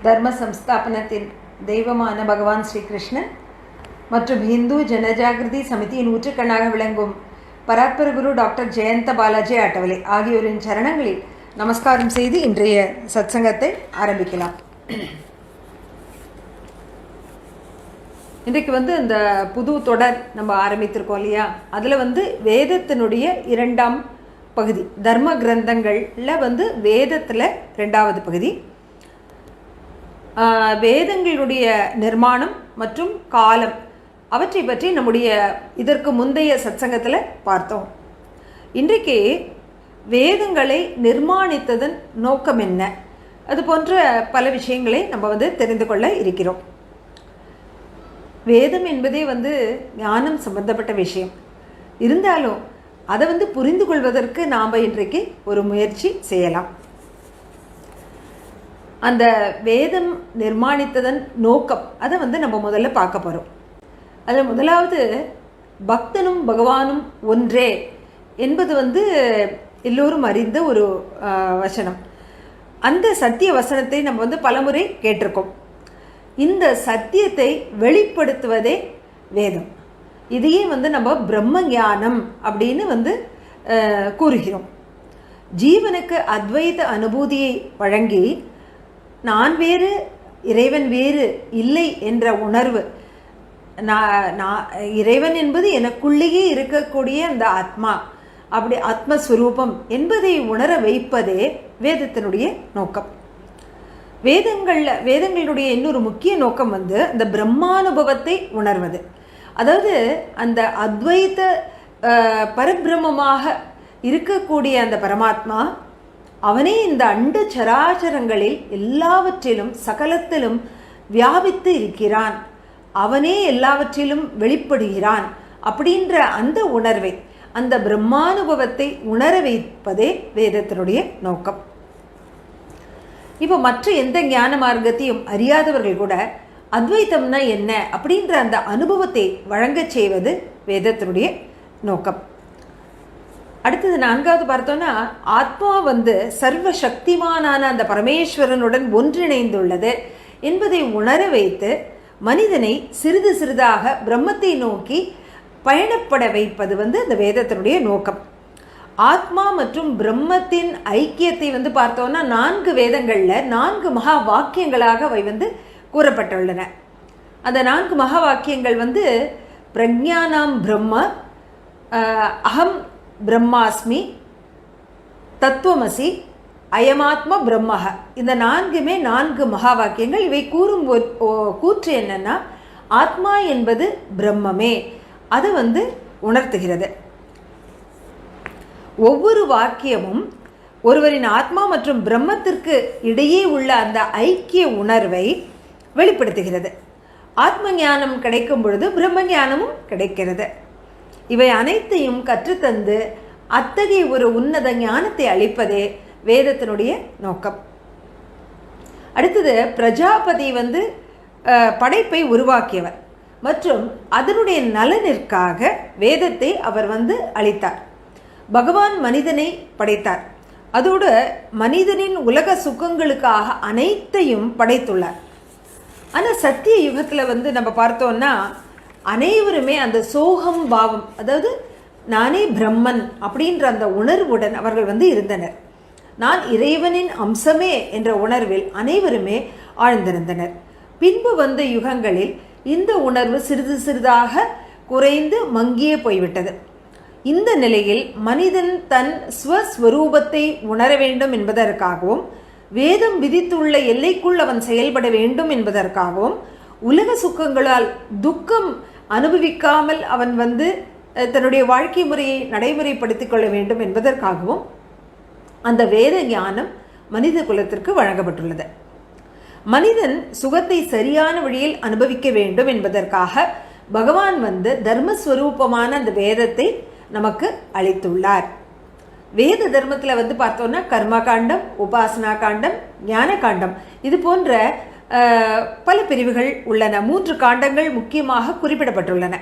தர்ம சம்ஸ்தாபனத்தின் தெய்வமான பகவான் ஸ்ரீகிருஷ்ணன் மற்றும் இந்து ஜனஜாகிருதி சமிதியின் ஊற்றுக்கண்ணாக விளங்கும் பராத்பர குரு டாக்டர் ஜெயந்த பாலாஜி அட்டவலை ஆகியோரின் சரணங்களில் நமஸ்காரம் செய்து இன்றைய சத்சங்கத்தை ஆரம்பிக்கலாம். இன்றைக்கு இந்த புது தொடர் நம்ம ஆரம்பித்திருக்கோம் இல்லையா, அதில் வேதத்தினுடைய இரண்டாம் பகுதி, தர்ம கிரந்தங்களில் வேதத்தில் ரெண்டாவது பகுதி, வேதங்களுடைய நிர்மாணம் மற்றும் காலம் அவற்றை பற்றி நம்முடைய இதற்கு முந்தைய சத்சங்கத்தில் பார்த்தோம். இன்றைக்கு வேதங்களை நிர்மாணித்ததன் நோக்கம் என்ன, அது போன்ற பல விஷயங்களை நம்ம தெரிந்து கொள்ள இருக்கிறோம். வேதம் என்பதே ஞானம் சம்பந்தப்பட்ட விஷயம் இருந்தாலும் அதை புரிந்து கொள்வதற்கு நாம் இன்றைக்கு ஒரு முயற்சி செய்யலாம். அந்த வேதம் நிர்மாணித்ததன் நோக்கம் அதை நம்ம முதல்ல பார்க்க போகிறோம். அதில் முதலாவது, பக்தனும் பகவானும் ஒன்றே என்பது எல்லோரும் அறிந்த ஒரு வசனம். அந்த சத்திய வசனத்தை நம்ம பலமுறை கேட்டிருக்கோம். இந்த சத்தியத்தை வெளிப்படுத்துவதே வேதம். இதையே நம்ம பிரம்ம ஞானம் அப்படின்னு கூறுகிறோம். ஜீவனுக்கு அத்வைத அனுபூதியை வழங்கி நான் வேறு இறைவன் வேறு இல்லை என்ற உணர்வு, இறைவன் என்பது எனக்குள்ளேயே இருக்கக்கூடிய அந்த ஆத்மா, அப்படி ஆத்மஸ்வரூபம் என்பதை உணர வைப்பதே வேதத்தினுடைய நோக்கம். வேதங்களுடைய இன்னொரு முக்கிய நோக்கம் அந்த பிரம்மானுபவத்தை உணர்வது. அதாவது அந்த அத்வைத பரபிரமமாக இருக்கக்கூடிய அந்த பரமாத்மா, அவனே இந்த அண்ட சராச்சரங்களில் எல்லாவற்றிலும் சகலத்திலும் வியாபித்து இருக்கிறான், அவனே எல்லாவற்றிலும் வெளிப்படுகிறான் அப்படின்ற அந்த உணர்வை, அந்த பிரம்மானுபவத்தை உணர வைப்பதே வேதத்தினுடைய நோக்கம். இப்போ மற்ற எந்த ஞான மார்க்கத்தையும் அறியாதவர்கள் கூட அத்வைத்தம்னா என்ன அப்படின்ற அந்த அனுபவத்தை வழங்கச் செய்வது வேதத்தினுடைய நோக்கம். அடுத்தது நான்காவது பார்த்தோன்னா, ஆத்மா சர்வ சக்திமானான அந்த பரமேஸ்வரனுடன் ஒன்றிணைந்துள்ளது என்பதை உணர வைத்து மனிதனை சிறிது சிறிதாக பிரம்மத்தை நோக்கி பயணப்பட வைப்பது அந்த வேதத்தினுடைய நோக்கம். ஆத்மா மற்றும் பிரம்மத்தின் ஐக்கியத்தை பார்த்தோன்னா 4 வேதங்களில் 4 மகா வாக்கியங்களாக அவை கூறப்பட்டுள்ளன. அந்த 4 மகா வாக்கியங்கள் பிரக்ஞானாம் பிரம்ம, அகம் பிரம்மாஸ்மி, தத்துவமசி, அயமாத்ம பிரம்மஹ. இந்த 4மே 4 மகா வாக்கியங்கள். இவை கூறும் கூற்று என்னன்னா, ஆத்மா என்பது பிரம்மமே, அது உணர்த்துகிறது. ஒவ்வொரு வாக்கியமும் ஒருவரின் ஆத்மா மற்றும் பிரம்மத்திற்கு இடையே உள்ள அந்த ஐக்கிய உணர்வை வெளிப்படுத்துகிறது. ஆத்ம ஞானம் கிடைக்கும் பொழுது பிரம்ம ஞானமும் கிடைக்கிறது. இவை அனைத்தையும் கற்றுத்தந்து அத்தகைய ஒரு உன்னத ஞானத்தை அளிப்பதே வேதத்தினுடைய நோக்கம். அடுத்தது, பிரஜாபதி படைப்பை உருவாக்கியவர் மற்றும் அதனுடைய நலனிற்காக வேதத்தை அவர் அளித்தார். பகவான் மனிதனை படைத்தார், அதோடு மனிதனின் உலக சுகங்களுக்காக அனைத்தையும் படைத்துள்ளார். ஆனால் சத்திய யுகத்தில் நம்ம பார்த்தோன்னா அனைவருமே அந்த சோகம் பாவம், அதாவது நானே பிரம்மன் அப்படின்ற அந்த உணர்வுடன் அவர்கள் இருந்தனர். நான் இறைவனின் அம்சமே என்ற உணர்வில் அனைவருமே ஆழ்ந்திருந்தனர். பின்பு யுகங்களில் இந்த உணர்வு சிறிது சிறிதாக குறைந்து மங்கியே போய்விட்டது. இந்த நிலையில் மனிதன் தன் ஸ்வஸ்வரூபத்தை உணர வேண்டும் என்பதற்காகவும், வேதம் விதித்துள்ள எல்லைக்குள் அவன் செயல்பட வேண்டும் என்பதற்காகவும், உலக சுக்கங்களால் துக்கம் அனுபவிக்காமல் அவன் தன்னுடைய வாழ்க்கை முறையை நடைமுறைப்படுத்திக் கொள்ள வேண்டும் என்பதற்காகவும் அந்த வேத ஞானம் மனித குலத்திற்கு வழங்கப்பட்டுள்ளது. மனிதன் சுகத்தை சரியான வழியில் அனுபவிக்க வேண்டும் என்பதற்காக பகவான் தர்மஸ்வரூபமான அந்த வேதத்தை நமக்கு அளித்துள்ளார். வேத தர்மத்தில் பார்த்தோன்னா கர்ம காண்டம், உபாசனா காண்டம், ஞான காண்டம், இது போன்ற பல பிரிவுகள் உள்ளன. 3 காண்டங்கள் முக்கியமாக குறிப்பிடப்பட்டுள்ளன.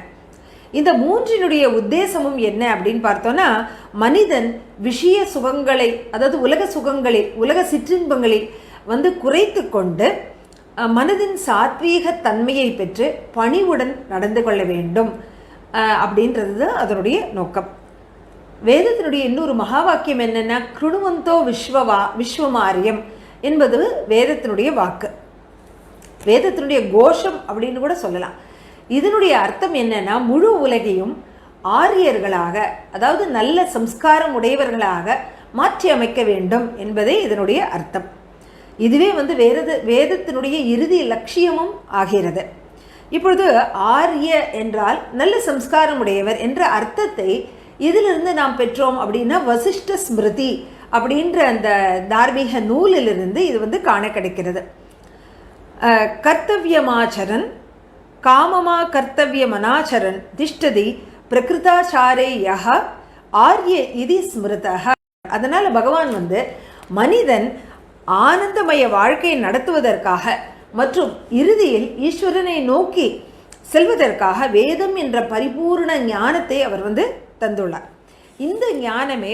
இந்த 3னுடைய உத்தேசமும் என்ன அப்படின்னு பார்த்தோன்னா, மனிதன் விஷய சுகங்களை, அதாவது உலக சுகங்களில், உலக சிற்றின்பங்களில் குறைத்து கொண்டு மனதின் சாத்வீக தன்மையை பெற்று பணிவுடன் நடந்து கொள்ள வேண்டும் அப்படின்றது தான் அதனுடைய நோக்கம். வேதத்தினுடைய இன்னொரு மகா வாக்கியம் என்னென்னா, கிருணுவந்தோ விஸ்வமாரியம் என்பது வேதத்தினுடைய வாக்கு, வேதத்தினுடைய கோஷம் அப்படின்னு கூட சொல்லலாம். இதனுடைய அர்த்தம் என்னன்னா, முழு உலகையும் ஆரியர்களாக, அதாவது நல்ல சம்ஸ்காரம் உடையவர்களாக மாற்றி அமைக்க வேண்டும் என்பதே இதனுடைய அர்த்தம். இதுவே வேதத்தினுடைய இறுதி லட்சியமும் ஆகிறது. இப்பொழுது ஆரிய என்றால் நல்ல சம்ஸ்காரம் உடையவர் என்ற அர்த்தத்தை இதிலிருந்து நாம் பெற்றோம் அப்படின்னா, வசிஷ்ட ஸ்மிருதி அப்படின்ற அந்த தார்மீக நூலிலிருந்து இது காண கிடைக்கிறது. கர்த்தவியமாச்சரன் காமமா கர்த்தவியமனாச்சரன் திஷ்டதி பிரகிருதாச்சாரே யஹ ஆரிய இதி ஸ்மிருதஹ. அதனால் பகவான் மனிதன் ஆனந்தமய வாழ்க்கையை நடத்துவதற்காக மற்றும் இறுதியில் ஈஸ்வரனை நோக்கி செல்வதற்காக வேதம் என்ற பரிபூர்ண ஞானத்தை அவர் தந்துள்ளார். இந்த ஞானமே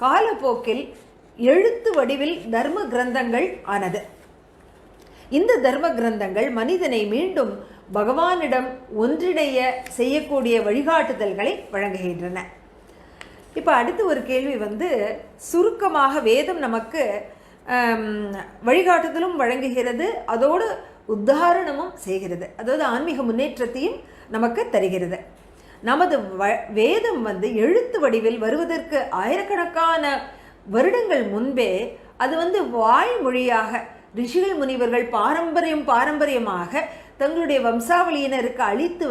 காலப்போக்கில் எழுத்து வடிவில் தர்ம கிரந்தங்கள் ஆனது. இந்த தர்ம கிரந்தங்கள் மனிதனை மீண்டும் பகவானிடம் ஒன்றிணைய செய்யக்கூடிய வழிகாட்டுதல்களை வழங்குகின்றன. இப்போ அடுத்து ஒரு கேள்வி சுருக்கமாக வேதம் நமக்கு வழிகாட்டுதலும் வழங்குகிறது, அதோடு உத்தாரணமும் செய்கிறது, அதாவது ஆன்மீக முன்னேற்றத்தையும் நமக்கு தருகிறது. நமது வேதம் எழுத்து வடிவில் வருவதற்கு ஆயிரக்கணக்கான வருடங்கள் முன்பே அது வாய்மொழியாக ரிஷிகள் முனிவர்கள் பாரம்பரியமாக தங்களுடைய வம்சாவளியினருக்கு அளித்து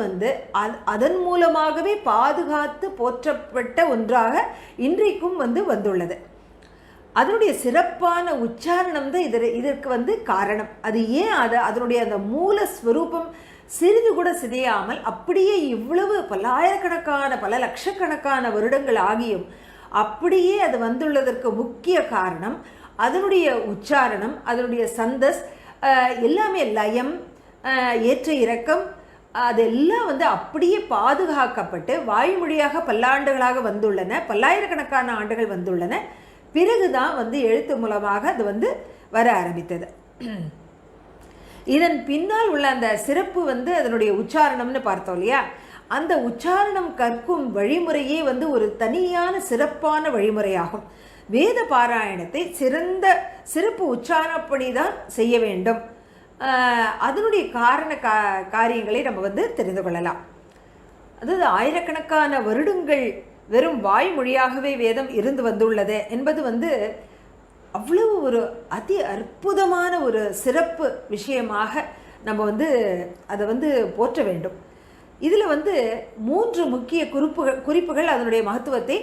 அதன் மூலமாகவே பாதுகாத்து போற்றப்பட்ட ஒன்றாக இன்றைக்கும் வந்துள்ளது. அதனுடைய சிறப்பான உச்சாரணம் தான் இதற்கு காரணம். அது ஏன் அதனுடைய அந்த மூல ஸ்வரூபம் சிறிது கூட சிதையாமல் அப்படியே இவ்வளவு பல்லாயிரக்கணக்கான பல லட்சக்கணக்கான வருடங்கள் ஆகியும் அப்படியே அது வந்துள்ளதற்கு முக்கிய காரணம் அதனுடைய உச்சாரணம், அதனுடைய சந்தஸ் எல்லாமே, லயம், ஏற்ற இறக்கம், அதெல்லாம் அப்படியே பாதுகாக்கப்பட்டு வாய்மொழியாக பல்லாண்டுகளாக வந்துள்ளன, பல்லாயிரக்கணக்கான ஆண்டுகள் வந்துள்ளன. பிறகுதான் எழுத்து மூலமாக அது வர ஆரம்பித்தது. இதன் பின்னால் உள்ள அந்த சிறப்பு அதனுடைய உச்சாரணம்னு பார்த்தோம் இல்லையா, அந்த உச்சாரணம் கற்கும் வழிமுறையே ஒரு தனியான சிறப்பான வழிமுறையாகும். வேத பாராயணத்தை சிறப்பு உச்சாரணப்படி தான் செய்ய வேண்டும். அதனுடைய காரியங்களை நம்ம தெரிந்து கொள்ளலாம். அதாவது ஆயிரக்கணக்கான வருடங்கள் வெறும் வாய்மொழியாகவே வேதம் இருந்து வந்துள்ளது என்பது அவ்வளவு ஒரு அதி அற்புதமான ஒரு சிறப்பு விஷயமாக நம்ம அதை போற்ற வேண்டும். இதில் 3 முக்கிய குறிப்புகள் அதனுடைய மகத்துவத்தை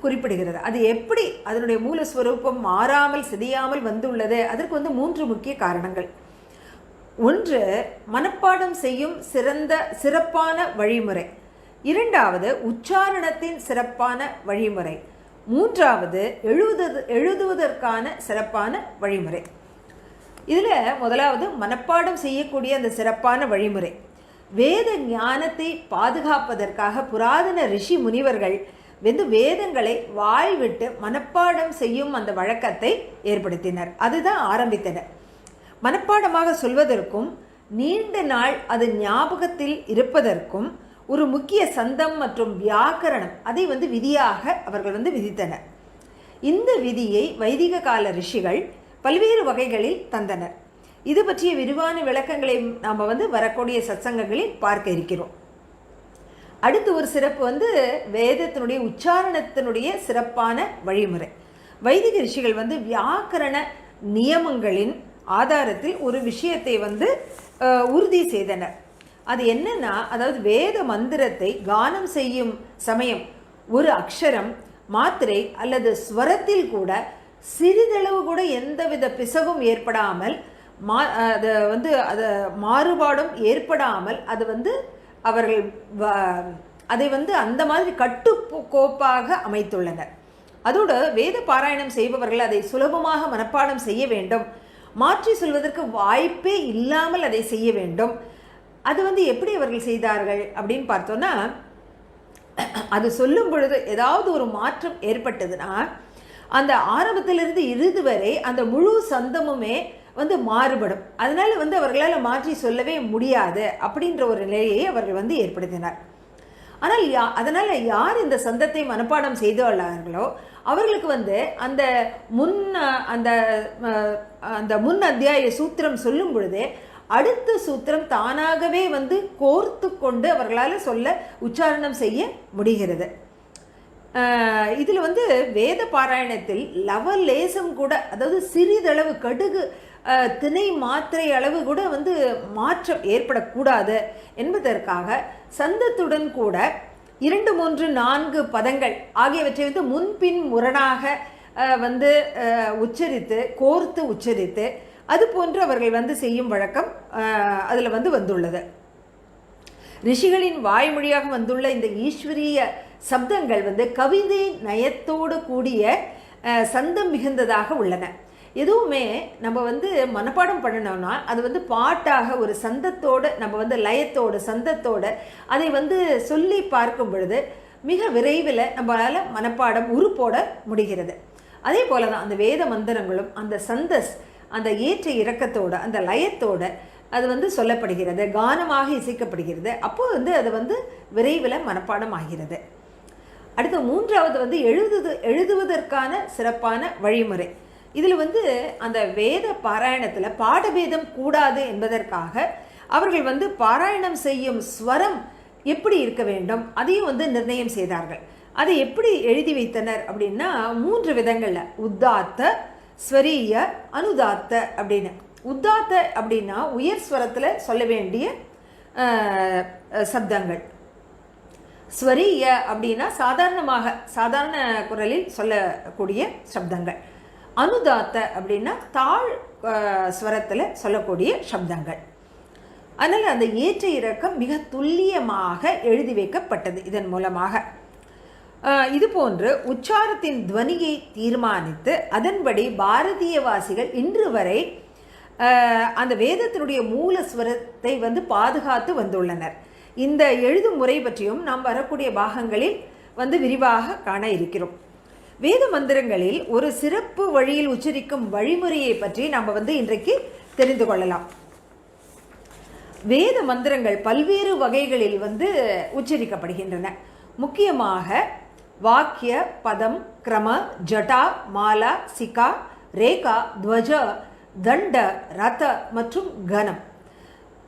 குறிப்பிடுகிறது. அது எப்படி அதனுடைய மூலஸ்வரூபம் மாறாமல் சிதையாமல் வந்துள்ளது, அதற்கு 3 முக்கிய காரணங்கள். ஒன்று, மனப்பாடம் செய்யும் சிறப்பான வழிமுறை. இரண்டாவது, உச்சாரணத்தின் சிறப்பான வழிமுறை. மூன்றாவது, எழுதுவதற்கான சிறப்பான வழிமுறை. இதில் முதலாவது மனப்பாடம் செய்யக்கூடிய அந்த சிறப்பான வழிமுறை. வேத ஞானத்தை பாதுகாப்பதற்காக புராதன ரிஷி முனிவர்கள் வேதங்களை வாய்விட்டு மனப்பாடம் செய்யும் அந்த வழக்கத்தை ஏற்படுத்தினர். அதுதான் ஆரம்பித்தனர். மனப்பாடமாக சொல்வதற்கும் நீண்ட நாள் அது ஞாபகத்தில் இருப்பதற்கும் ஒரு முக்கிய சந்தம் மற்றும் வியாக்கரணம் அதை விதியாக அவர்கள் விதித்தனர். இந்த விதியை வைதிக கால ரிஷிகள் பல்வேறு வகைகளில் தந்தனர். இது பற்றிய விரிவான விளக்கங்களை நாம் வரக்கூடிய சத்சங்கங்களில் பார்க்க இருக்கிறோம். அடுத்து ஒரு சிறப்பு வேதத்தினுடைய உச்சாரணத்தினுடைய சிறப்பான வழிமுறை. வைதிக ரிஷிகள் வியாக்கரண நியமங்களின் ஆதாரத்தில் ஒரு விஷயத்தை உறுதி செய்தனர். அது என்னன்னா, அதாவது வேத மந்திரத்தை கானம் செய்யும் சமயம் ஒரு அக்ஷரம், மாத்திரை அல்லது ஸ்வரத்தில் கூட சிறிதளவு கூட எந்தவித பிசகும் ஏற்படாமல் அது மாறுபாடும் ஏற்படாமல் அது அவர்கள் அதை அந்த மாதிரி கட்டுக்கோப்பாக அமைத்துள்ளனர். அதோடு வேத பாராயணம் செய்பவர்கள் அதை சுலபமாக மனப்பாடம் செய்ய வேண்டும், மாற்றி சொல்வதற்கு வாய்ப்பே இல்லாமல் அதை செய்ய வேண்டும். அது எப்படி அவர்கள் செய்தார்கள் அப்படின்னு பார்த்தோன்னா, அது சொல்லும் பொழுது ஏதாவது ஒரு மாற்றம் ஏற்பட்டதுன்னா அந்த ஆரம்பத்திலிருந்து இறுதி வரை அந்த முழு சந்தமுமே வந்து மாறுபடும். அதனால் வந்து அவர்களால் மாற்றி சொல்லவே முடியாது அப்படின்ற ஒரு நிலையை அவர்கள் வந்து ஏற்படுத்தினார். ஆனால் அதனால் யார் இந்த சந்தத்தை மனப்பாடம் செய்துள்ளார்களோ அவர்களுக்கு வந்து அந்த முன் அத்தியாய சூத்திரம் சொல்லும் பொழுதே அடுத்த சூத்திரம் தானாகவே வந்து கோர்த்து கொண்டு அவர்களால் சொல்ல உச்சாரணம் செய்ய முடிகிறது. இதில் வந்து வேத பாராயணத்தில் லவலேசம் கூட, அதாவது சிறிதளவு கடுகு திணை மாத்திரை அளவு கூட வந்து மாற்றம் ஏற்படக்கூடாது என்பதற்காக சந்தத்துடன் கூட 2, 3, 4 பதங்கள் ஆகியவற்றை வந்து முன்பின் முரணாக வந்து உச்சரித்து கோர்த்து உச்சரித்து அது போன்று அவர்கள் வந்து செய்யும் வழக்கம் அதில் வந்து வந்துள்ளது. ரிஷிகளின் வாய்மொழியாக வந்துள்ள இந்த ஈஸ்வரிய சப்தங்கள் வந்து கவிதை நயத்தோடு கூடிய சந்தம் மிகுந்ததாக உள்ளன. எதுவுமே நம்ம வந்து மனப்பாடம் பண்ணணும்னா அது வந்து பாட்டாக ஒரு சந்தத்தோடு நம்ம வந்து லயத்தோடு சந்தத்தோடு அதை வந்து சொல்லி பார்க்கும் பொழுது மிக விரைவில் நம்மளால் மனப்பாடம் உருப்போட முடிகிறது. அதே போல தான் அந்த வேத மந்திரங்களும் அந்த சந்தஸ் அந்த ஏற்ற இறக்கத்தோடு அந்த லயத்தோடு அது வந்து சொல்லப்படுகிறது, கானமாக இசைக்கப்படுகிறது. அப்போது வந்து அது வந்து விரைவில் மனப்பாடம் ஆகிறது. அடுத்து 3வது வந்து எழுதுவதற்கான சிறப்பான வழிமுறை. இதில் வந்து அந்த வேத பாராயணத்தில் பாடபேதம் கூடாது என்பதற்காக அவர்கள் வந்து பாராயணம் செய்யும் ஸ்வரம் எப்படி இருக்க வேண்டும் அதையும் வந்து நிர்ணயம் செய்தார்கள். அதை எப்படி எழுதி வைத்தனர் அப்படின்னா 3 விதங்களில் உத்தாத்த, ஸ்வரீய, அனுதாத்த அப்படின்னு. உத்தாத்த அப்படின்னா உயர் ஸ்வரத்தில் சொல்ல வேண்டிய சப்தங்கள். ஸ்வரீய அப்படின்னா சாதாரண குரலில் சொல்லக்கூடிய சப்தங்கள். அனுதாத்த அப்படின்னா தாழ் ஸ்வரத்தில் சொல்லக்கூடிய சப்தங்கள். அதனால் அந்த ஏற்ற இறக்கம் மிக துல்லியமாக எழுதி வைக்கப்பட்டது. இதன் மூலமாக இதுபோன்று உச்சாரத்தின் துவனியை தீர்மானித்து அதன்படி பாரதியவாசிகள் இன்று வரை அந்த வேதத்தினுடைய மூல ஸ்வரத்தை வந்து பாதுகாத்து வந்துள்ளனர். இந்த எழுதும் முறை பற்றியும் நாம் வரக்கூடிய பாகங்களில் வந்து விரிவாக காண இருக்கிறோம். வேத மந்திரங்களில் ஒரு சிறப்பு வழியில் உச்சரிக்கும் வழிமுறையை பற்றி நாம் வந்து இன்றைக்கு தெரிந்து கொள்ளலாம். வேத மந்திரங்கள் பல்வேறு வகைகளில் வந்து உச்சரிக்கப்படுகின்றன. முக்கியமாக வாக்கிய, பதம், கிரம, ஜட்டா, மாலா, சிகா, ரேகா, துவஜ, தண்ட, ரத மற்றும் கனம்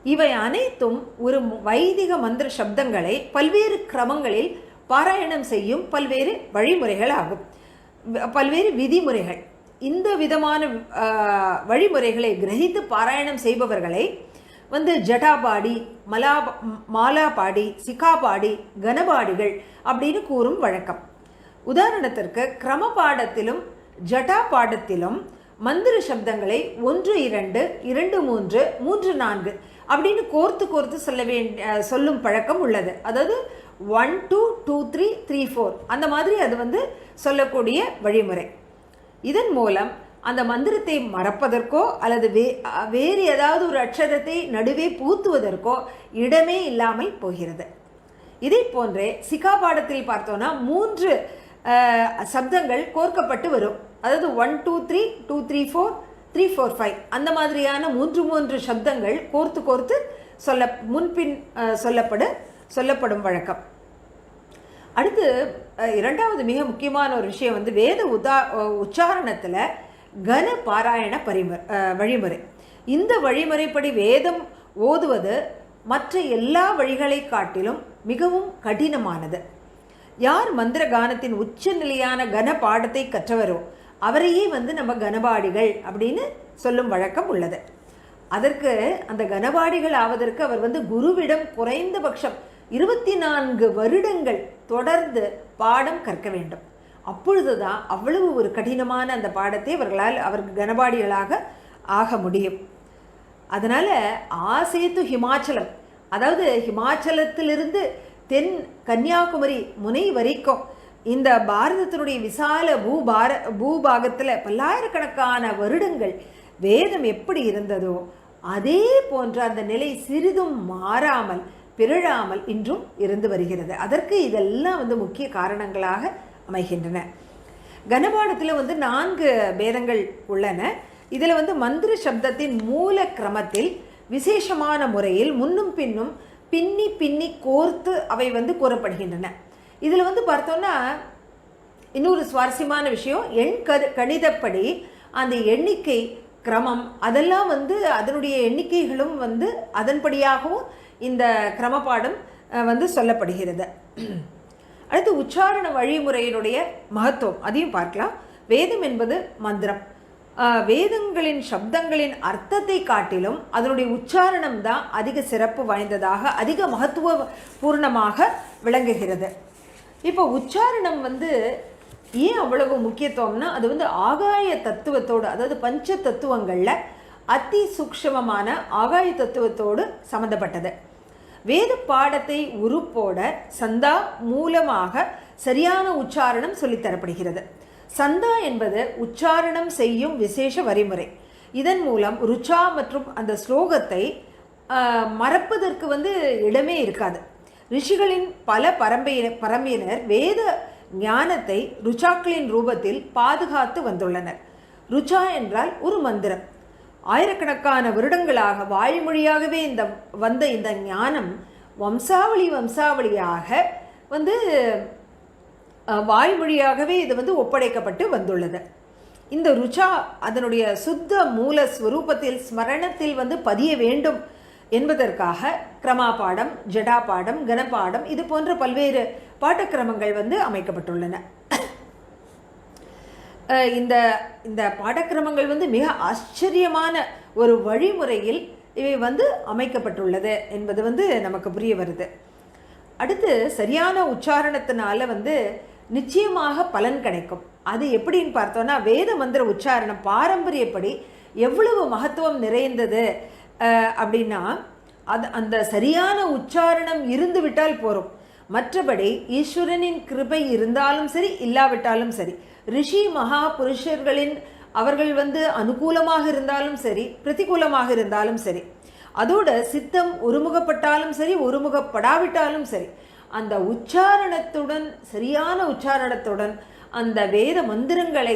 இவை அனைத்தும் ஒரு வைதிக மந்திர சப்தங்களை பல்வேறு கிரமங்களில் பாராயணம் செய்யும் பல்வேறு வழிமுறைகள் ஆகும், பல்வேறு விதிமுறைகள். இந்த விதமான வழிமுறைகளை கிரகித்து பாராயணம் செய்பவர்களை வந்து ஜட்டாபாடி, மாலாபாடி, சிகாபாடி, கனபாடிகள் அப்படின்னு கூறும் வழக்கம். உதாரணத்திற்கு கிரம பாடத்திலும் ஜட்டா பாடத்திலும் மந்திர சப்தங்களை 1, 2, 2, 3, 3, 4 அப்படின்னு கோர்த்து சொல்லும் பழக்கம் உள்ளது. அதாவது 1, 2, 2, 3, 3, 4 அந்த மாதிரி அது வந்து சொல்லக்கூடிய வழிமுறை. இதன் மூலம் அந்த மந்திரத்தை மறப்பதற்கோ அல்லது வேறு ஏதாவது ஒரு அக்ஷரத்தை நடுவே பூத்துவதற்கோ இடமே இல்லாமல் போகிறது. இதை போன்றே சிகா பாடத்தில் பார்த்தோன்னா 3 சப்தங்கள் கோர்க்கப்பட்டு வரும். அதாவது 1, 2, 3, 2, 3, 4, 3, 4, 5 அந்த மாதிரியான 3 சப்தங்கள் கோர்த்து முன்பின் சொல்லப்படும் வழக்கம். அடுத்து 2வது மிக முக்கியமான ஒரு விஷயம் வந்து வேத உச்சாரணத்தில் கன பாராயண வழிமுறை. இந்த வழிமுறைப்படி வேதம் ஓதுவது மற்ற எல்லா வழிகளை காட்டிலும் மிகவும் கடினமானது. யார் மந்திர கானத்தின் உச்ச நிலையான கன பாடத்தை கற்றவரோ அவரையே வந்து நம்ம கனபாடிகள் அப்படின்னு சொல்லும் வழக்கம் உள்ளது. அதற்கு அந்த கனபாடிகள் ஆவதற்கு அவர் வந்து குருவிடம் குறைந்தபட்சம் 24 வருடங்கள் தொடர்ந்து பாடம் கற்க வேண்டும். அப்பொழுதுதான் அவ்வளவு ஒரு கடினமான அந்த பாடத்தை அவர்கள் கனபாடிகளாக ஆக முடியும். அதனால் ஆசேத்து ஹிமாச்சலம், அதாவது ஹிமாச்சலத்திலிருந்து தென் கன்னியாகுமரி முனை வரைக்கும் இந்த பாரதத்தினுடைய விசால பூபாகத்தில் பல்லாயிரக்கணக்கான வருடங்கள் வேதம் எப்படி இருந்ததோ அதே போன்ற அந்த நிலை சிறிதும் மாறாமல் பிறழாமல் இன்றும் இருந்து வருகிறது. அதற்கு இதெல்லாம் வந்து முக்கிய காரணங்களாக அமைகின்றன. கனபாடத்தில் வந்து 4 பேதங்கள் உள்ளன. இதில் வந்து மந்திர சப்தத்தின் மூல கிரமத்தில் விசேஷமான முறையில் முன்னும் பின்னும் பின்னி பின்னி கோர்த்து அவை வந்து கூறப்படுகின்றன. இதில் வந்து பார்த்தோன்னா இன்னொரு சுவாரஸ்யமான விஷயம், கணிதப்படி அந்த எண்ணிக்கை கிரமம் அதெல்லாம் வந்து அதனுடைய எண்ணிக்கைகளும் வந்து அதன்படியாகவும் இந்த கிரமப்பாடம் வந்து சொல்லப்படுகிறது. அடுத்து உச்சாரண வழிமுறையினுடைய மகத்துவம் அதையும் பார்க்கலாம். வேதம் என்பது மந்திரம். வேதங்களின் சப்தங்களின் அர்த்தத்தை காட்டிலும் அதனுடைய உச்சாரணம் தான் அதிக சிறப்பு வாய்ந்ததாக, அதிக மகத்துவ பூர்ணமாக விளங்குகிறது. இப்போ உச்சாரணம் வந்து ஏன் அவ்வளவு முக்கியத்துவம்னா, அது வந்து ஆகாய தத்துவத்தோடு, அதாவது பஞ்ச தத்துவங்களில் அதி சூக்ஷ்மமான ஆகாய தத்துவத்தோடு சம்பந்தப்பட்டது. வேத பாடத்தை உருப்போட சந்தா மூலமாக சரியான உச்சாரணம் சொல்லித்தரப்படுகிறது. சந்தா என்பது உச்சாரணம் செய்யும் விசேஷ வரிமுறை. இதன் மூலம் ருச்சா மற்றும் அந்த ஸ்லோகத்தை மறப்பதற்கு வந்து இடமே இருக்காது. ரிஷிகளின் பல பரம்பினர் வேத ஞானத்தை ருச்சாக்களின் ரூபத்தில் பாதுகாத்து வந்துள்ளனர். ருச்சா என்றால் ஒரு மந்திரம். ஆயிரக்கணக்கான வருடங்களாக வாய்மொழியாகவே இந்த ஞானம் வம்சாவளியாக வந்து வாய்மொழியாகவே இது வந்து ஒப்படைக்கப்பட்டு வந்துள்ளது. இந்த ருச்சா அதனுடைய சுத்த மூல ஸ்வரூபத்தில் ஸ்மரணத்தில் வந்து பதிய வேண்டும் என்பதற்காக கிரமாபாடம், ஜடாபாடம், கனபாடம் இது போன்ற பல்வேறு பாடக்கிரமங்கள் வந்து அமைக்கப்பட்டுள்ளன. இந்த பாடக்கிரமங்கள் வந்து மிக ஆச்சரியமான ஒரு வழிமுறையில் இவை வந்து அமைக்கப்பட்டுள்ளது என்பது வந்து நமக்கு புரிய வருது. அடுத்து சரியான உச்சாரணத்தினால வந்து நிச்சயமாக பலன் கிடைக்கும். அது எப்படின்னு பார்த்தோன்னா, வேத மந்திர உச்சாரணம் பாரம்பரியப்படி எவ்வளவு மகத்துவம் நிறைந்தது அப்படின்னா, அந்த சரியான உச்சாரணம் இருந்து விட்டால் போரும். மற்றபடி ஈஸ்வரனின் கிருபை இருந்தாலும் சரி, இல்லாவிட்டாலும் சரி, ரிஷி மகா புருஷர்களின் அவர்கள் வந்து அனுகூலமாக இருந்தாலும் சரி, பிரதிகூலமாக இருந்தாலும் சரி, அதோட சித்தம் ஒருமுகப்பட்டாலும் சரி, ஒருமுகப்படாவிட்டாலும் சரி, அந்த உச்சாரணத்துடன், சரியான உச்சாரணத்துடன் அந்த வேத மந்திரங்களை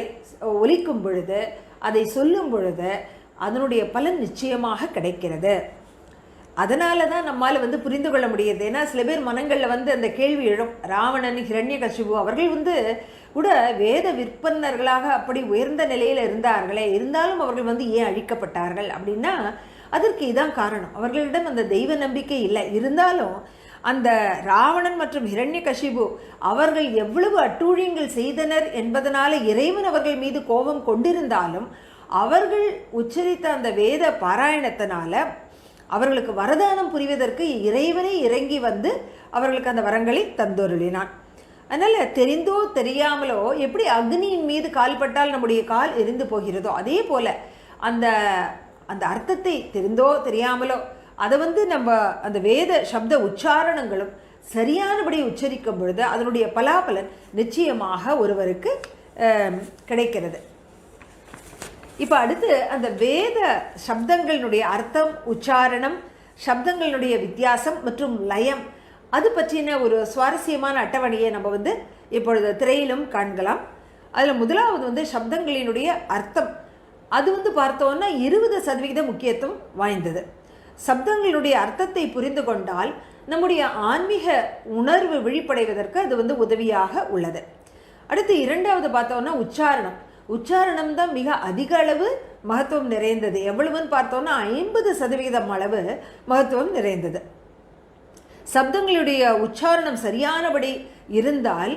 ஒலிக்கும் பொழுது, அதை சொல்லும் பொழுது அதனுடைய பலன் நிச்சயமாக கிடைக்கிறது. அதனால தான் நம்மால் வந்து புரிந்து கொள்ள முடியுது. ஏன்னா சில பேர் மனங்களில் வந்து அந்த கேள்வி எழும். ராவணன், ஹிரண்யகசிபு அவர்கள் வந்து கூட வேத விற்பனர்களாக அப்படி உயர்ந்த நிலையில் இருந்தார்களே, இருந்தாலும் அவர்கள் வந்து ஏன் அழிக்கப்பட்டார்கள் அப்படின்னா அதற்கு இதான் காரணம். அவர்களிடம் அந்த தெய்வ நம்பிக்கை இல்லை. இருந்தாலும் அந்த ராவணன் மற்றும் ஹிரண்யகசிபு அவர்கள் எவ்வளவு அட்டூழியங்கள் செய்தனர் என்பதனால இறைவன் அவர்கள் மீது கோபம் கொண்டிருந்தாலும் அவர்கள் உச்சரித்த அந்த வேத பாராயணத்தினால அவர்களுக்கு வரதானம் புரிவதற்கு இறைவனை இறங்கி வந்து அவர்களுக்கு அந்த வரங்களை தந்தொருளினான். அதனால் தெரிந்தோ தெரியாமலோ எப்படி அக்னியின் மீது கால்பட்டால் நம்முடைய கால் எரிந்து போகிறதோ, அதே போல் அந்த அந்த அர்த்தத்தை தெரிந்தோ தெரியாமலோ அதை வந்து நம்ம அந்த வேத சப்த உச்சாரணங்களும் சரியானபடி உச்சரிக்கும் பொழுது அதனுடைய பலாபலன் நிச்சயமாக ஒருவருக்கு கிடைக்கிறது. இப்போ அடுத்து அந்த வேத சப்தங்களினுடைய அர்த்தம், உச்சாரணம், சப்தங்களினுடைய வித்தியாசம் மற்றும் லயம், அது பற்றின ஒரு சுவாரஸ்யமான அட்டவணையை நம்ம வந்து இப்பொழுது திரையிலும் காண்கலாம். அதில் முதலாவது வந்து சப்தங்களினுடைய அர்த்தம். அது வந்து பார்த்தோன்னா 20% முக்கியத்துவம் வாய்ந்தது. சப்தங்களுடைய அர்த்தத்தை புரிந்து கொண்டால் நம்முடைய ஆன்மீக உணர்வு விழிப்படைவதற்கு அது வந்து உதவியாக உள்ளது. அடுத்து இரண்டாவது பார்த்தோன்னா உச்சாரணம். உச்சாரணம் தான் மிக அதிக அளவு மகத்துவம் நிறைந்தது. எவ்வளவுன்னு பார்த்தோன்னா 50% அளவு மகத்துவம் நிறைந்தது. சப்தங்களுடைய உச்சாரணம் சரியானபடி இருந்தால்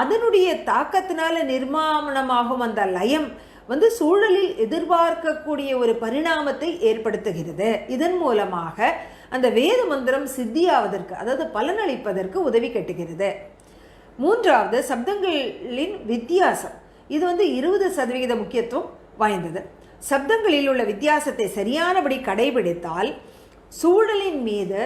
அதனுடைய தாக்கத்தினால நிர்மாணமாகும் அந்த லயம் வந்து சூழலில் எதிர்பார்க்கக்கூடிய ஒரு பரிணாமத்தை ஏற்படுத்துகிறது. இதன் மூலமாக அந்த வேத மந்திரம் சித்தியாவதற்கு, அதாவது பலனளிப்பதற்கு உதவி கட்டுகிறது. மூன்றாவது சப்தங்களின் வித்தியாசம். இது வந்து 20% முக்கியத்துவம் வாய்ந்தது. சப்தங்களில் உள்ள வித்தியாசத்தை சரியானபடி கடைபிடித்தால் சூழலின் மீது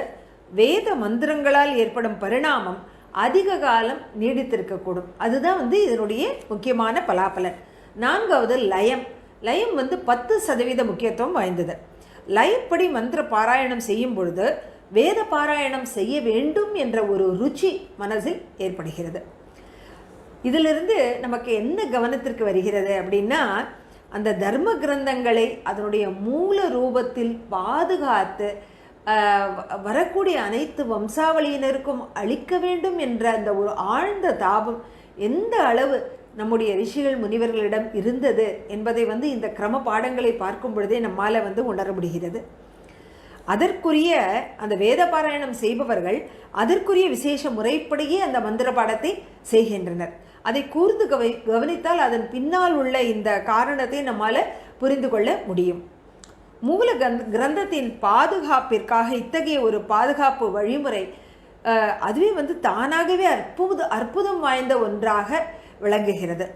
வேத மந்திரங்களால் ஏற்படும் பரிணாமம் அதிக காலம் நீடித்திருக்கக்கூடும். அதுதான் வந்து இதனுடைய முக்கியமான பலாபலன். நான்காவது லயம். லயம் வந்து 10% முக்கியத்துவம் வாய்ந்தது. லயப்படி மந்திர பாராயணம் செய்யும் பொழுது வேத பாராயணம் செய்ய வேண்டும் என்ற ஒரு ருச்சி மனசில் ஏற்படுகிறது. இதிலிருந்து நமக்கு என்ன கவனத்திற்கு வருகிறது அப்படின்னா, அந்த தர்ம கிரந்தங்களை அதனுடைய மூல ரூபத்தில் பாதுகாத்து வரக்கூடிய அனைத்து வம்சாவளியினருக்கும் அளிக்க வேண்டும் என்ற அந்த ஒரு ஆழ்ந்த தாபம் எந்த அளவு நம்முடைய ரிஷிகள் முனிவர்களிடம் இருந்தது என்பதை இந்த கிரம பாடங்களை பார்க்கும் பொழுதே நம்மால் உணர முடிகிறது. அதற்குரிய அந்த வேத பாராயணம் செய்பவர்கள் அதற்குரிய விசேஷ முறைப்படியே அந்த மந்திர பாடத்தை செய்கின்றனர். அதை கூர்ந்து கவனித்தால் அதன் பின்னால் உள்ள இந்த காரணத்தை நம்மால் புரிந்து கொள்ள முடியும். மூல கிரந்தத்தின் பாதுகாப்பிற்காக இத்தகைய ஒரு பாதுகாப்பு வழிமுறை அதுவே தானாகவே அற்புதம் வாய்ந்த ஒன்றாக விளங்குகிறது.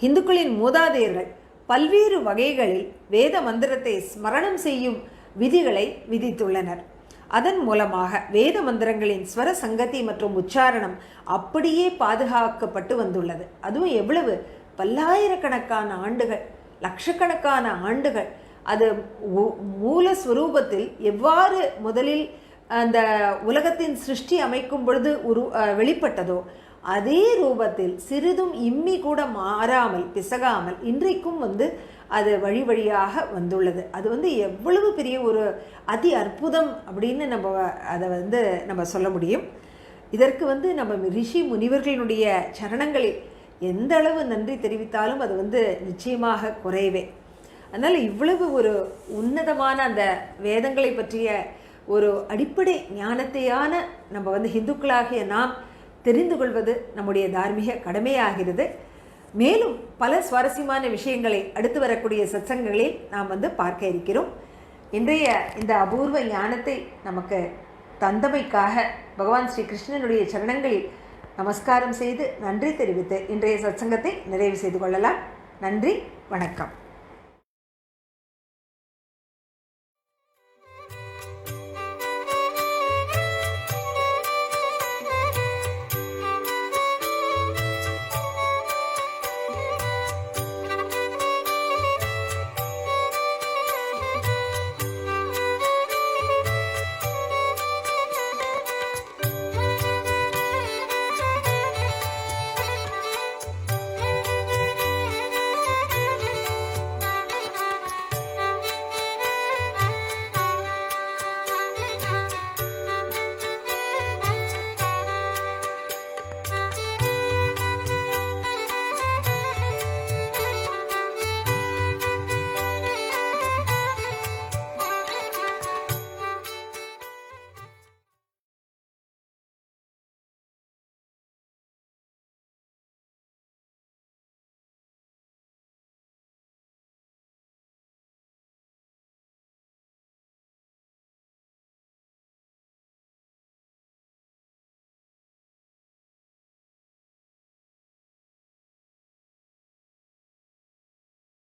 இந்துக்களின் மூதாதையர்கள் பல்வேறு வகைகளில் வேத மந்திரத்தை ஸ்மரணம் செய்யும் விதிகளை விதித்துள்ளனர். அதன் மூலமாக வேத மந்திரங்களின் ஸ்வர சங்கதி மற்றும் உச்சாரணம் அப்படியே பாதுகாக்கப்பட்டு வந்துள்ளது. அதுவும் எவ்வளவு பல்லாயிரக்கணக்கான ஆண்டுகள், லட்சக்கணக்கான ஆண்டுகள் அது மூலஸ்வரூபத்தில் எவ்வாறு முதலில் அந்த உலகத்தின் சிருஷ்டி அமைக்கும் பொழுது வெளிப்பட்டதோ அதே ரூபத்தில் சிறிதும் இம்மி கூட மாறாமல் பிசகாமல் இன்றைக்கும் அது வழி வழியாக வந்துள்ளது. அது எவ்வளவு பெரிய ஒரு அதி அற்புதம் அப்படின்னு அதை நம்ம சொல்ல முடியும். இதற்கு நம்ம ரிஷி முனிவர்களுடைய சரணங்களில் எந்த அளவு நன்றி தெரிவித்தாலும் அது நிச்சயமாக குறைவே. அதனால் இவ்வளவு ஒரு உன்னதமான அந்த வேதங்களை பற்றிய ஒரு அடிப்படை ஞானத்தையான நம்ம ஹிந்துக்களாகிய நாம் தெரிந்து கொள்வது நம்முடைய தார்மீக கடமையாகிறது. மேலும் பல சுவாரஸ்யமான விஷயங்களை அடுத்து வரக்கூடிய சத்சங்கங்களில் நாம் பார்க்க இருக்கிறோம். இன்றைய இந்த அபூர்வ ஞானத்தை நமக்கு தந்தமைக்காக பகவான் ஸ்ரீ கிருஷ்ணனுடைய சரணங்களில் நமஸ்காரம் செய்து நன்றி தெரிவித்து இன்றைய சத்சங்கத்தை நிறைவு செய்து கொள்ளலாம். நன்றி, வணக்கம்.